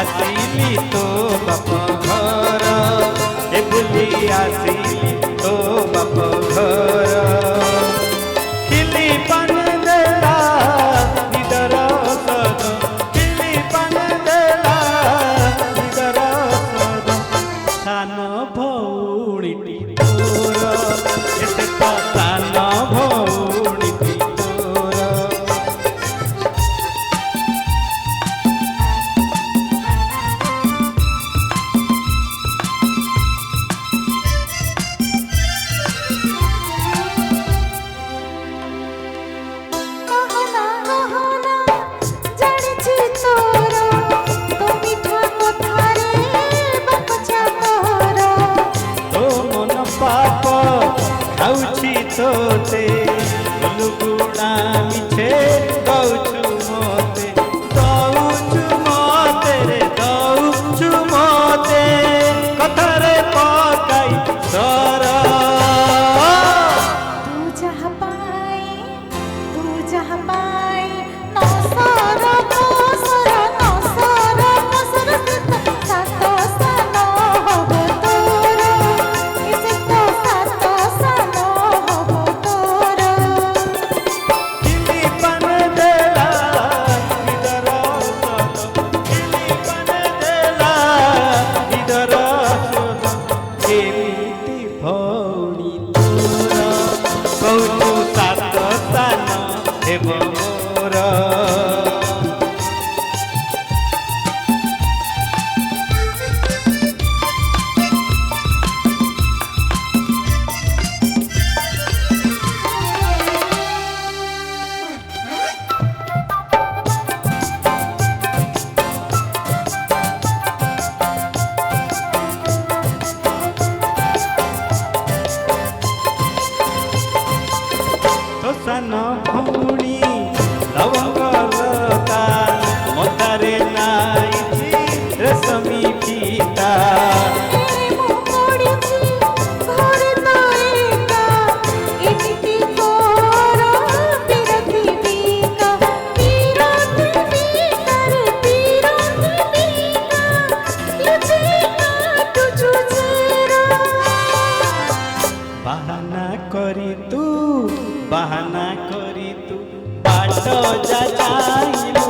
आसिली तो बाप घर ए बुली आसिली तो बाप घर खिली पान देला निदर सद खिली पान देला निदर सद सान भौणीटी तोर एते तो सान भौणीटी तोर तोते लुगुड़ा मिछे दौचु मोते रे दौचु मोते कथरे पकाई सर तू जहाँ पाए न सर सात सान हब तोर इसे तो सात सान हब तोर खिली पान देला निदर सद खिली पान देला निदर सद एमिति भौणी तोर कौचु सात सान हेब मोर तो सान भौणी लवंगलता मतारे नाइछि रेशमी फीता बाहाना करी तू बाट जा